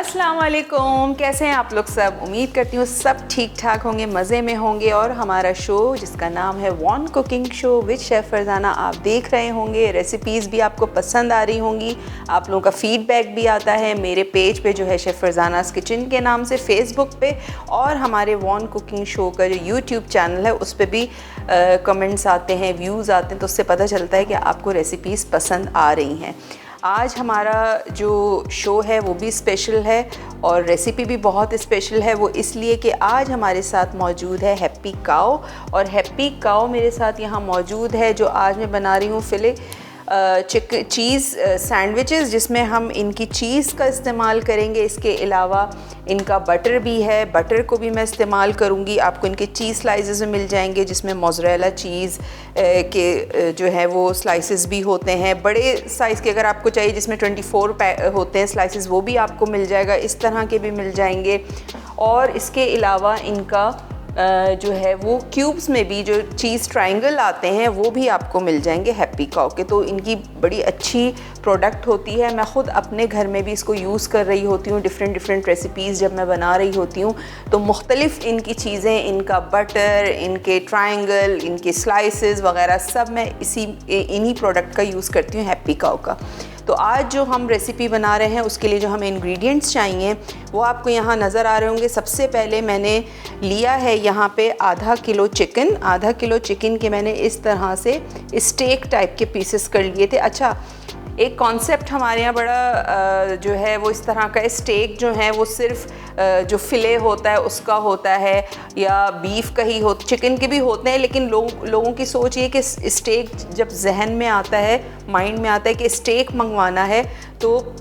अस्सलाम वालेकुम, कैसे हैं आप लोग सब। उम्मीद करती हूँ सब ठीक ठाक होंगे, मज़े में होंगे। और हमारा शो जिसका नाम है one cooking show with chef Farzana आप देख रहे होंगे। रेसिपीज़ भी आपको पसंद आ रही होंगी, आप लोगों का फ़ीडबैक भी आता है मेरे पेज पे जो है शेफ़ फरजानास किचन के नाम से फ़ेसबुक पे, और हमारे वन कुकिंग शो का जो यूट्यूब चैनल है उस पर भी कमेंट्स आते हैं, व्यूज़ आते हैं, तो उससे पता चलता है कि आपको रेसिपीज़ पसंद आ रही हैं। आज हमारा जो शो है वो भी स्पेशल है और रेसिपी भी बहुत स्पेशल है। वो इसलिए कि आज हमारे साथ मौजूद है हैप्पी काओ, और हैप्पी काओ मेरे साथ यहाँ मौजूद है जो आज मैं बना रही हूँ फिले चीज़ सैंडविचेस, जिसमें हम इनकी चीज़ का इस्तेमाल करेंगे। इसके अलावा इनका बटर भी है, बटर को भी मैं इस्तेमाल करूँगी। आपको इनके चीज़ स्लाइसेस में मिल जाएंगे जिसमें मोज़रेला चीज़ के जो है वो स्लाइसेस भी होते हैं। बड़े साइज़ के अगर आपको चाहिए जिसमें 24 होते हैं स्लाइसेस, वो भी आपको मिल जाएगा। इस तरह के भी मिल जाएंगे। और इसके अलावा इनका जो है वो क्यूब्स में भी जो चीज़ ट्रायंगल आते हैं वो भी आपको मिल जाएंगे हैप्पी काओ के। तो इनकी बड़ी अच्छी प्रोडक्ट होती है। मैं ख़ुद अपने घर में भी इसको यूज़ कर रही होती हूँ। डिफरेंट रेसिपीज़ जब मैं बना रही होती हूँ तो मुख्तलिफ़ इनकी चीज़ें, इनका बटर, इनके ट्रायंगल, इनके स्लाइसेस वगैरह सब मैं इन्हीं प्रोडक्ट का यूज़ करती हूँ, हैप्पी काओ का। तो आज जो हम रेसिपी बना रहे हैं उसके लिए जो हमें इंग्रेडिएंट्स चाहिए वो आपको यहाँ नज़र आ रहे होंगे। सबसे पहले मैंने लिया है यहाँ पे आधा किलो चिकन के मैंने इस तरह से स्टेक टाइप के पीसेस कर लिए थे। अच्छा, एक कॉन्सेप्ट हमारे यहाँ बड़ा जो है वो इस तरह का स्टेक जो है वो सिर्फ जो फिले होता है उसका होता है, या बीफ का ही हो, चिकन के भी होते हैं। लेकिन लोगों की सोच ये कि स्टेक जब जहन में आता है, माइंड में आता है कि स्टेक मंगवाना है, तो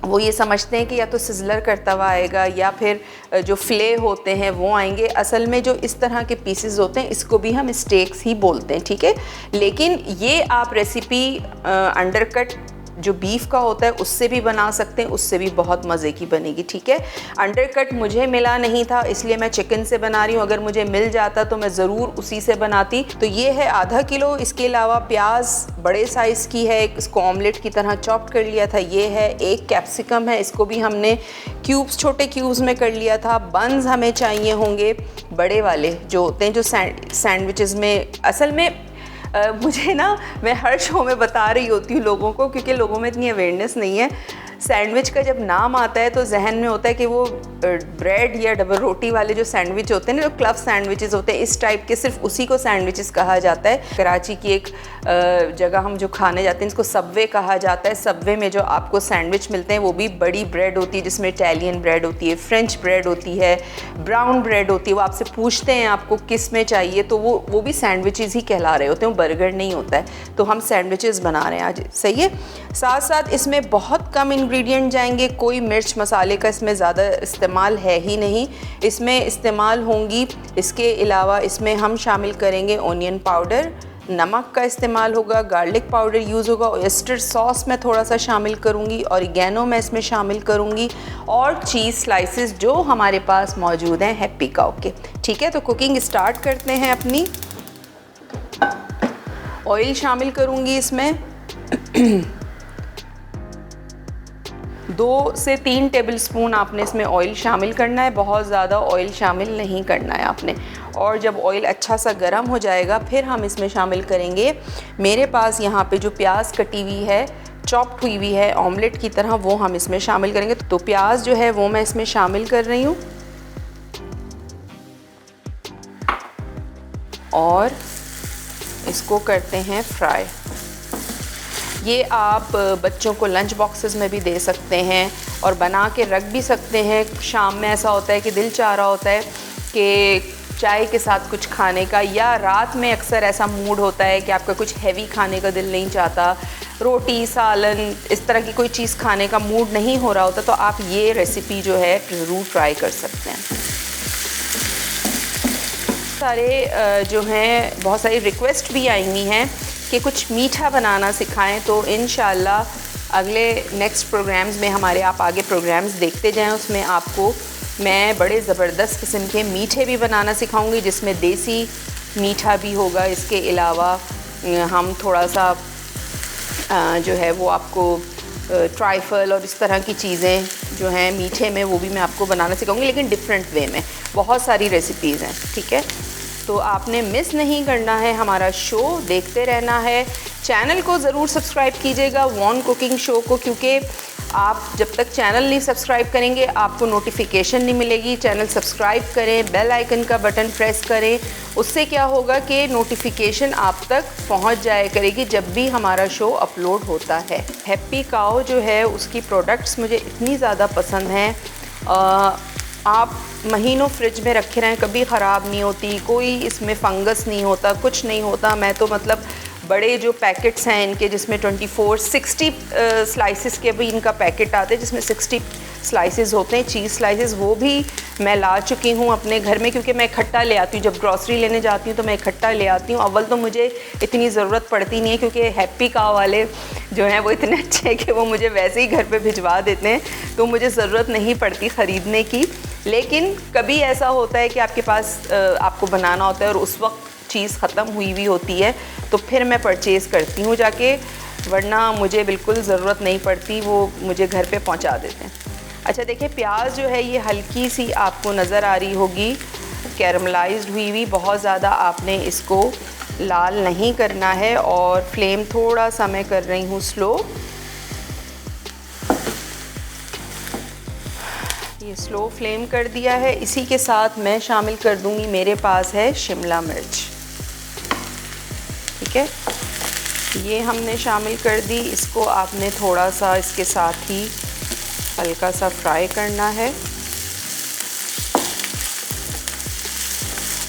वो ये समझते हैं कि या तो सिजलर करता हुआ आएगा या फिर जो फिले होते हैं वो आएंगे। असल में जो इस तरह के पीसेस होते हैं इसको भी हम स्टेक्स ही बोलते हैं, ठीक है। लेकिन ये आप रेसिपी अंडरकट जो बीफ का होता है उससे भी बना सकते हैं, उससे भी बहुत मज़े की बनेगी, ठीक है। अंडरकट मुझे मिला नहीं था इसलिए मैं चिकन से बना रही हूँ। अगर मुझे मिल जाता तो मैं ज़रूर उसी से बनाती। तो ये है आधा किलो। इसके अलावा प्याज बड़े साइज़ की है, इसको ऑमलेट की तरह चॉप कर लिया था। ये है एक कैप्सिकम है, इसको भी हमने क्यूब्स, छोटे क्यूब्स में कर लिया था। बन्स हमें चाहिए होंगे बड़े वाले जो होते हैं जो सैंडविचेस में। असल में मुझे ना, मैं हर शो में बता रही होती हूँ लोगों को, क्योंकि लोगों में इतनी अवेयरनेस नहीं है। सैंडविच का जब नाम आता है तो जहन में होता है कि वो ब्रेड या डबल रोटी वाले जो सैंडविच होते हैं ना, जो क्लफ सैंडविचेस होते हैं इस टाइप के, सिर्फ उसी को सैंडविचेस कहा जाता है। कराची की एक जगह हम जो खाने जाते हैं इसको सबवे कहा जाता है। सबवे में जो आपको सैंडविच मिलते हैं वो भी बड़ी ब्रेड होती है, जिसमें इटालियन ब्रेड होती है, फ्रेंच ब्रेड होती है, ब्राउन ब्रेड होती है। वो आपसे पूछते हैं आपको किस में चाहिए, तो वो भी सैंडविचेस ही कहला रहे होते हैं, वो बर्गर नहीं होता है। तो हम सैंडविचेस बना रहे हैं आज, सही है। साथ साथ इसमें बहुत कम इंग्रेडिएंट जाएंगे, कोई मिर्च मसाले का इसमें ज़्यादा इस्तेमाल है ही नहीं। इसमें इस्तेमाल होंगी, इसके अलावा इसमें हम शामिल करेंगे ओनियन पाउडर, नमक का इस्तेमाल होगा, गार्लिक पाउडर यूज़ होगा, ऑयस्टर सॉस मैं थोड़ा सा शामिल करूँगी, ऑरिगेनो मैं इसमें शामिल करूँगी, और चीज़ स्लाइसेस जो हमारे पास मौजूद हैं हैप्पी काओ के, ठीक है। तो कुकिंग स्टार्ट करते हैं अपनी। ऑयल शामिल करूँगी इसमें 2 से 3 टेबलस्पून आपने इसमें ऑयल शामिल करना है। बहुत ज़्यादा ऑयल शामिल नहीं करना है आपने। और जब ऑयल अच्छा सा गर्म हो जाएगा फिर हम इसमें शामिल करेंगे, मेरे पास यहाँ पे जो प्याज कटी हुई है, चॉप्ड हुई हुई है ऑमलेट की तरह, वो हम इसमें शामिल करेंगे। तो प्याज जो है वो मैं इसमें शामिल कर रही हूँ, और इसको करते हैं फ्राई। ये आप बच्चों को लंच बॉक्सेस में भी दे सकते हैं और बना के रख भी सकते हैं। शाम में ऐसा होता है कि दिल चाह रहा होता है कि चाय के साथ कुछ खाने का, या रात में अक्सर ऐसा मूड होता है कि आपका कुछ हैवी खाने का दिल नहीं चाहता, रोटी सालन इस तरह की कोई चीज़ खाने का मूड नहीं हो रहा होता, तो आप ये रेसिपी जो है ज़रूर ट्राई कर सकते हैं। जो हैं बहुत सारी रिक्वेस्ट भी आई हुई हैं कि कुछ मीठा बनाना सिखाएं, तो इंशाल्लाह अगले नेक्स्ट प्रोग्राम्स में हमारे आप आगे प्रोग्राम्स देखते जाएं, उसमें आपको मैं बड़े ज़बरदस्त किस्म के मीठे भी बनाना सिखाऊंगी, जिसमें देसी मीठा भी होगा। इसके अलावा हम थोड़ा सा जो है वो आपको ट्राइफल और इस तरह की चीज़ें जो हैं मीठे में, वो भी मैं आपको बनाना सिखाऊंगी, लेकिन डिफरेंट वे में। बहुत सारी रेसिपीज़ हैं, ठीक है। तो आपने मिस नहीं करना है हमारा शो, देखते रहना है। चैनल को ज़रूर सब्सक्राइब कीजिएगा वॉन कुकिंग शो को, क्योंकि आप जब तक चैनल नहीं सब्सक्राइब करेंगे आपको नोटिफिकेशन नहीं मिलेगी। चैनल सब्सक्राइब करें, बेल आइकन का बटन प्रेस करें, उससे क्या होगा कि नोटिफिकेशन आप तक पहुंच जाया करेगी जब भी हमारा शो अपलोड होता है। हैप्पी काओ जो है उसकी प्रोडक्ट्स मुझे इतनी ज़्यादा पसंद हैं, आप महीनों फ्रिज में रखे रहें कभी ख़राब नहीं होती, कोई इसमें फंगस नहीं होता, कुछ नहीं होता। मैं तो मतलब बड़े जो पैकेट्स हैं इनके, जिसमें 60 स्लाइसेस के भी इनका पैकेट आते हैं, जिसमें 60 स्लाइसेस होते हैं, चीज़ स्लाइसेस, वो भी मैं ला चुकी हूँ अपने घर में, क्योंकि मैं इकट्ठा ले आती हूँ। जब ग्रॉसरी लेने जाती हूँ तो मैं इकट्ठा ले आती हूँ। अव्वल तो मुझे इतनी ज़रूरत पड़ती नहीं है, क्योंकि हैप्पी काओ वाले जो हैं वो इतने अच्छे हैं कि वो मुझे वैसे ही घर पे भिजवा देते हैं, तो मुझे ज़रूरत नहीं पड़ती ख़रीदने की। लेकिन कभी ऐसा होता है कि आपके पास आपको बनाना होता है और उस वक्त चीज़ ख़त्म हुई हुई होती है, तो फिर मैं परचेज़ करती हूँ जाके, वरना मुझे बिल्कुल ज़रूरत नहीं पड़ती, वो मुझे घर पे पहुँचा देते हैं। अच्छा देखिए, प्याज जो है ये हल्की सी आपको नज़र आ रही होगी कैरमलाइज्ड हुई हुई, बहुत ज़्यादा आपने इसको लाल नहीं करना है, और फ्लेम थोड़ा सा मैं कर रही हूँ स्लो। ये स्लो फ्लेम कर दिया है। इसी के साथ मैं शामिल कर दूँगी, मेरे पास है शिमला मिर्च, ठीक है, ये हमने शामिल कर दी। इसको आपने थोड़ा सा इसके साथ ही हल्का सा फ्राई करना है,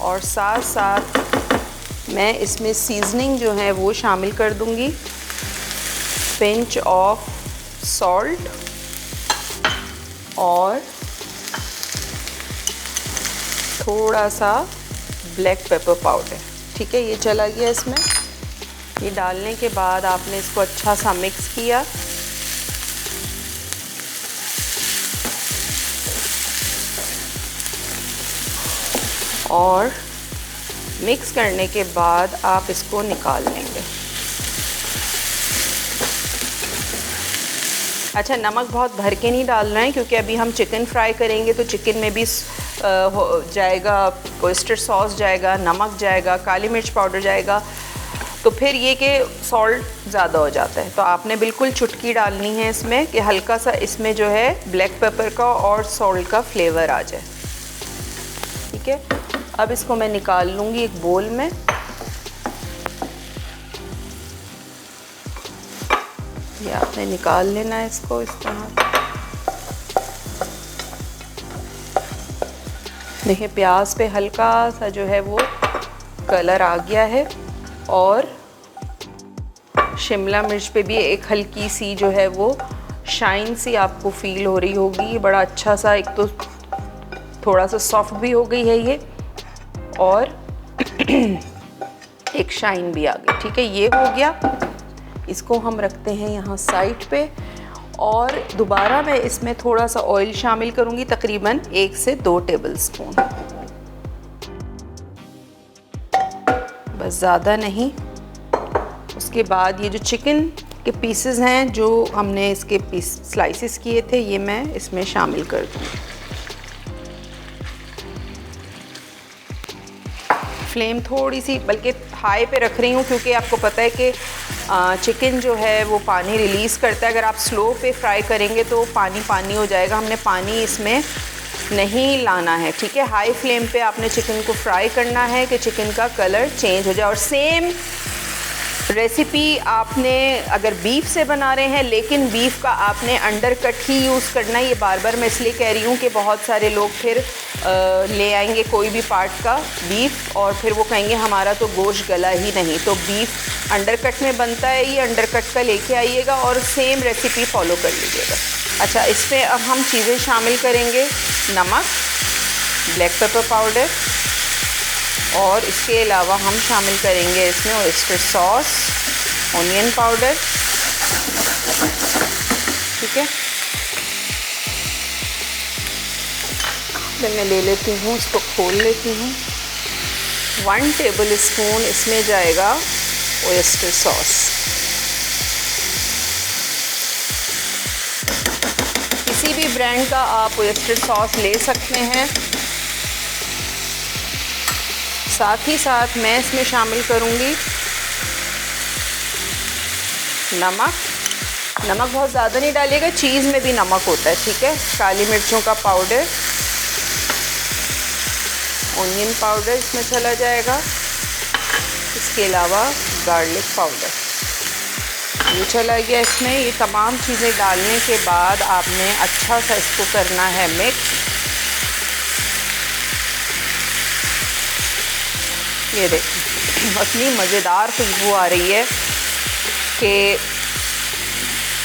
और साथ साथ मैं इसमें सीजनिंग जो है वो शामिल कर दूंगी। पिंच ऑफ सॉल्ट और थोड़ा सा ब्लैक पेपर पाउडर, ठीक है, ये चला गया इसमें। ये डालने के बाद आपने इसको अच्छा सा मिक्स किया, और मिक्स करने के बाद आप इसको निकाल लेंगे। अच्छा, नमक बहुत भर के नहीं डालना है, क्योंकि अभी हम चिकन फ्राई करेंगे तो चिकन में भी जाएगा ऑयस्टर सॉस, जाएगा नमक, जाएगा काली मिर्च पाउडर, जाएगा, तो फिर ये कि सॉल्ट ज़्यादा हो जाता है। तो आपने बिल्कुल चुटकी डालनी है इसमें, कि हल्का सा इसमें जो है ब्लैक पेपर का और सॉल्ट का फ्लेवर आ जाए, ठीक है। अब इसको मैं निकाल लूँगी एक बोल में। ये आपने निकाल लेना है इसको इस तरह। देखिए, प्याज पे हल्का सा जो है वो कलर आ गया है, और शिमला मिर्च पे भी एक हल्की सी जो है वो शाइन सी आपको फील हो रही होगी। ये बड़ा अच्छा सा, एक तो थोड़ा सा सॉफ्ट भी हो गई है ये, और एक शाइन भी आ गई, ठीक है। ये हो गया, इसको हम रखते हैं यहाँ साइड पे, और दोबारा मैं इसमें थोड़ा सा ऑयल शामिल करूँगी, तकरीबन 1 से 2 टेबलस्पून, बस ज़्यादा नहीं। उसके बाद ये जो चिकन के पीसेस हैं, जो हमने इसके स्लाइसेस किए थे, ये मैं इसमें शामिल कर दूँगी। फ्लेम थोड़ी सी बल्कि हाई पे रख रही हूँ, क्योंकि आपको पता है कि चिकन जो है वो पानी रिलीज़ करता है। अगर आप स्लो पे फ्राई करेंगे तो पानी पानी हो जाएगा, हमने पानी इसमें नहीं लाना है, ठीक है। हाई फ्लेम पे आपने चिकन को फ्राई करना है कि चिकन का कलर चेंज हो जाए। और सेम रेसिपी आपने अगर बीफ से बना रहे हैं, लेकिन बीफ का आपने अंडर कट ही यूज़ करना है। ये बार बार मैं इसलिए कह रही हूँ कि बहुत सारे लोग फिर ले आएंगे कोई भी पार्ट का बीफ, और फिर वो कहेंगे हमारा तो गोश्त गला ही नहीं। तो बीफ अंडर कट में बनता है, ये अंडर कट का लेके आइएगा और सेम रेसिपी फॉलो कर लीजिएगा। अच्छा, इसमें अब हम चीज़ें शामिल करेंगे, नमक, ब्लैक पेपर पाउडर, और इसके अलावा हम शामिल करेंगे इसमें ऑयस्टर सॉस, ऑनियन पाउडर, ठीक है। मैं ले लेती हूँ, इसको खोल लेती हूँ। 1 टेबलस्पून इसमें जाएगा ऑयस्टर सॉस, ब्रांड का आप ओयस्टर सॉस ले सकते हैं। साथ ही साथ मैं इसमें शामिल करूँगी नमक। नमक बहुत ज़्यादा नहीं डालिएगा, चीज़ में भी नमक होता है, ठीक है। काली मिर्चों का पाउडर, ऑनियन पाउडर इसमें चला जाएगा। इसके अलावा गार्लिक पाउडर ये चला गया इसमें। ये तमाम चीज़ें डालने के बाद आपने अच्छा सा इसको करना है मिक्स। ये देखिए इतनी मज़ेदार खुशबू आ रही है कि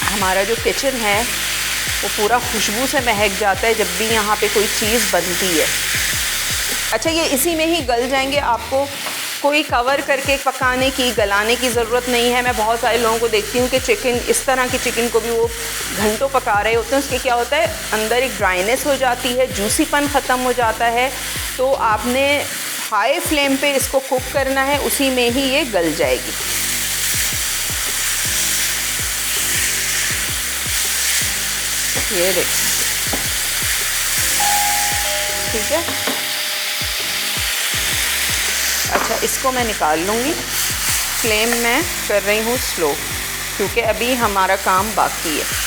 हमारा जो किचन है वो पूरा खुशबू से महक जाता है जब भी यहाँ पे कोई चीज़ बनती है। अच्छा, ये इसी में ही गल जाएंगे, आपको कोई कवर करके पकाने की, गलाने की ज़रूरत नहीं है। मैं बहुत सारे लोगों को देखती हूँ कि चिकन, इस तरह की चिकन को भी वो घंटों पका रहे होते हैं। उसके क्या होता है, अंदर एक ड्राइनेस हो जाती है, जूसीपन ख़त्म हो जाता है। तो आपने हाई फ्लेम पे इसको कुक करना है, उसी में ही ये गल जाएगी। ये देखिए, ठीक है। अच्छा, इसको मैं निकाल लूँगी। फ्लेम मैं कर रही हूँ स्लो, क्योंकि अभी हमारा काम बाकी है।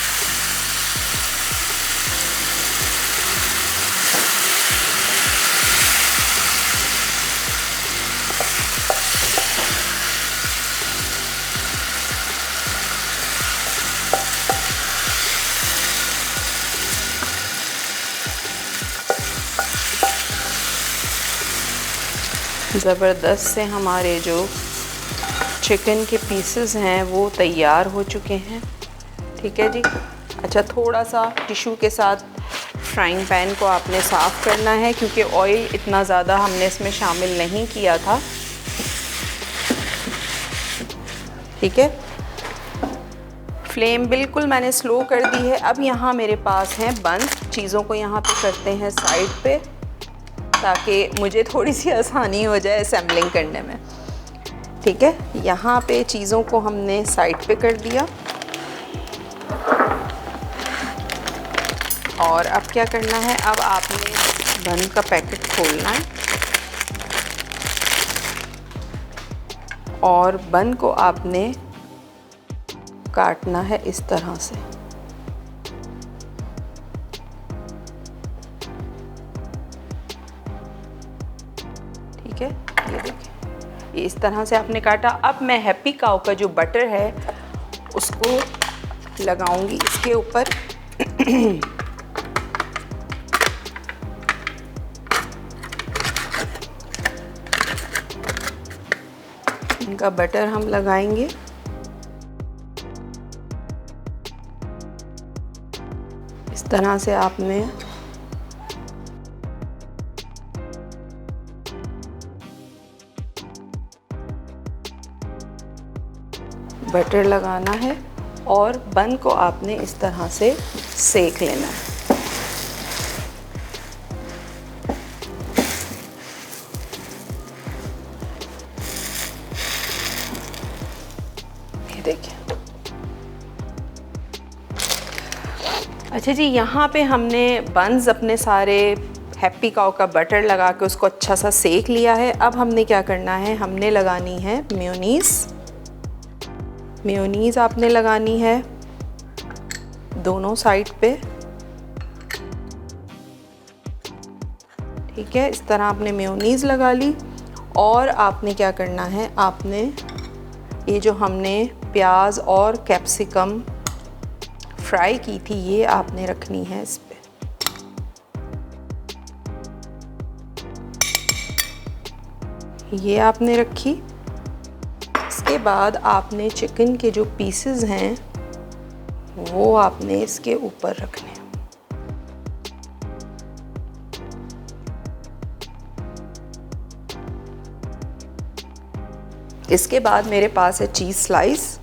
ज़बरदस्त से हमारे जो चिकन के पीसेस हैं वो तैयार हो चुके हैं, ठीक है जी। अच्छा, थोड़ा सा टिश्यू के साथ फ्राइंग पैन को आपने साफ़ करना है, क्योंकि ऑयल इतना ज़्यादा हमने इसमें शामिल नहीं किया था, ठीक है। फ्लेम बिल्कुल मैंने स्लो कर दी है। अब यहाँ मेरे पास हैं बन। चीज़ों को यहाँ पे करते हैं साइड पे, ताकि मुझे थोड़ी सी आसानी हो जाए असेंबलिंग करने में, ठीक है। यहाँ पे चीज़ों को हमने साइड पे कर दिया। और अब क्या करना है, अब आपने बन का पैकेट खोलना है और बन को आपने काटना है इस तरह से। ठीक है, ये देखिए, ये इस तरह से आपने काटा। अब मैं हैप्पी काऊ का जो बटर है उसको लगाऊंगी इसके ऊपर। इनका बटर हम लगाएंगे। इस तरह से आपने बटर लगाना है और बन को आपने इस तरह से सेक लेना है। ये देखिए। अच्छा जी, यहाँ पे हमने बन्स अपने सारे हैप्पी काऊ का बटर लगा के उसको अच्छा सा सेक लिया है। अब हमने क्या करना है, हमने लगानी है मेयोनीज़। मेयोनीज़ आपने लगानी है दोनों साइड पे, ठीक है। इस तरह आपने मेयोनीज़ लगा ली। और आपने क्या करना है, आपने ये जो हमने प्याज और कैप्सिकम फ्राई की थी ये आपने रखनी है इस पे। ये आपने रखी। इसके बाद आपने चिकन के जो पीसेस हैं वो आपने इसके ऊपर रखने। इसके बाद मेरे पास है चीज़ स्लाइस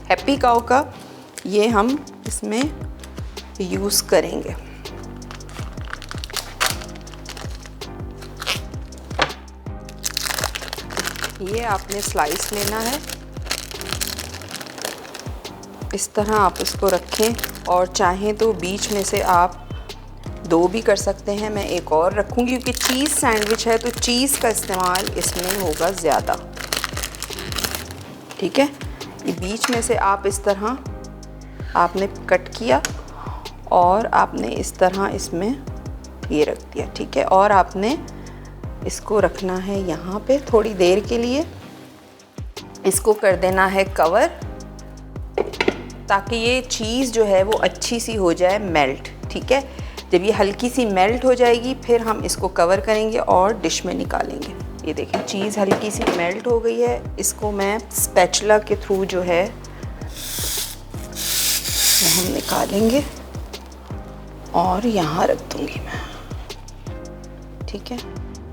हैप्पी काऊ का, ये हम इसमें यूज़ करेंगे। ये आपने स्लाइस लेना है, इस तरह आप इसको रखें और चाहें तो बीच में से आप 2 भी कर सकते हैं। मैं एक और रखूँगी क्योंकि चीज़ सैंडविच है तो चीज़ का इस्तेमाल इसमें होगा ज़्यादा। ठीक है, ये बीच में से आप इस तरह आपने कट किया और आपने इस तरह इसमें ये रख दिया। ठीक है, और आपने इसको रखना है यहाँ पे थोड़ी देर के लिए। इसको कर देना है कवर ताकि ये चीज़ जो है वो अच्छी सी हो जाए मेल्ट। ठीक है, जब ये हल्की सी मेल्ट हो जाएगी फिर हम इसको कवर करेंगे और डिश में निकालेंगे। ये देखें चीज़ हल्की सी मेल्ट हो गई है। इसको मैं स्पैचुला के थ्रू जो है वो हम निकालेंगे और यहाँ रख दूँगी मैं। ठीक है,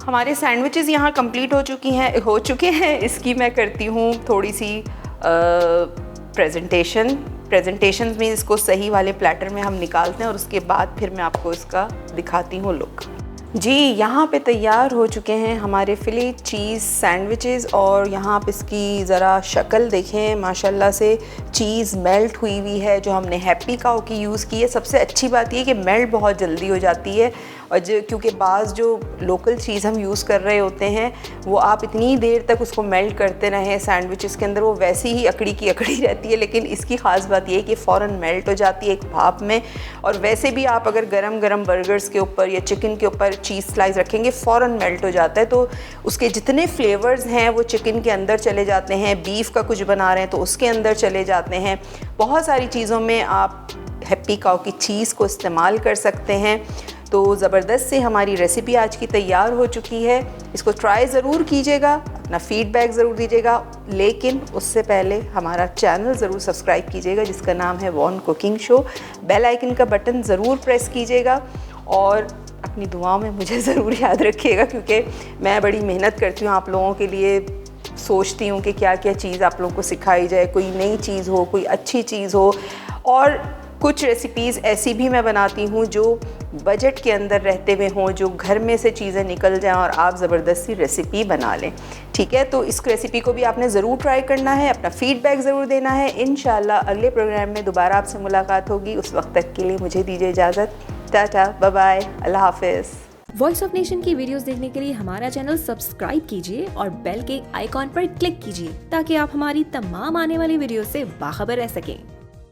हमारे सैंडविचेस यहाँ कंप्लीट हो चुके हैं। इसकी मैं करती हूँ थोड़ी सी प्रेजेंटेशन में इसको सही वाले प्लेटर में हम निकालते हैं और उसके बाद फिर मैं आपको इसका दिखाती हूँ लुक। जी, यहाँ पे तैयार हो चुके हैं हमारे फिले चीज़ सैंडविचेस और यहाँ आप इसकी ज़रा शक्ल देखें, माशाल्लाह से चीज़ मेल्ट हुई हुई है। जो हमने हैप्पी काऊ की यूज़ की है, सबसे अच्छी बात ये कि मेल्ट बहुत जल्दी हो जाती है। और क्योंकि बाज़ जो लोकल चीज़ हम यूज़ कर रहे होते हैं वो आप इतनी देर तक उसको मेल्ट करते रहें सैंडविचेस के अंदर, वो वैसी ही अकड़ी की अकड़ी रहती है। लेकिन इसकी ख़ास बात ये है कि फ़ौरन मेल्ट हो जाती है एक भाप में। और वैसे भी आप अगर गरम गरम बर्गर्स के ऊपर या चिकन के ऊपर चीज़ स्लाइस रखेंगे फ़ौरन मेल्ट हो जाता है, तो उसके जितने फ्लेवर्स हैं वो चिकन के अंदर चले जाते हैं। बीफ का कुछ बना रहे हैं तो उसके अंदर चले जाते हैं। बहुत सारी चीज़ों में आप हैप्पी काऊ की चीज़ को इस्तेमाल कर सकते हैं। तो ज़बरदस्त से हमारी रेसिपी आज की तैयार हो चुकी है। इसको ट्राई ज़रूर कीजिएगा, अपना फीडबैक ज़रूर दीजिएगा, लेकिन उससे पहले हमारा चैनल ज़रूर सब्सक्राइब कीजिएगा जिसका नाम है वॉन कुकिंग शो। बेल आइकन का बटन ज़रूर प्रेस कीजिएगा और अपनी दुआओं में मुझे ज़रूर याद रखिएगा क्योंकि मैं बड़ी मेहनत करती हूँ आप लोगों के लिए। सोचती हूँ कि क्या क्या चीज़ आप लोगों को सिखाई जाए, कोई नई चीज़ हो, कोई अच्छी चीज़ हो। और कुछ रेसिपीज़ ऐसी भी मैं बनाती हूँ जो बजट के अंदर रहते हुए हों, जो घर में से चीज़ें निकल जाएं और आप ज़बरदस्ती रेसिपी बना लें। ठीक है, तो इस रेसिपी को भी आपने ज़रूर ट्राई करना है, अपना फीडबैक ज़रूर देना है। इंशाल्लाह अगले प्रोग्राम में दोबारा आपसे मुलाकात होगी। उस वक्त तक के लिए मुझे दीजिए इजाज़त। टाटा, बाय बाय, अल्लाह हाफिज़। वॉइस ऑफ नेशन की वीडियोस देखने के लिए हमारा चैनल सब्सक्राइब कीजिए और बेल के आइकॉन पर क्लिक कीजिए ताकि आप हमारी तमाम आने वाली वीडियो से बाखबर रह सकें।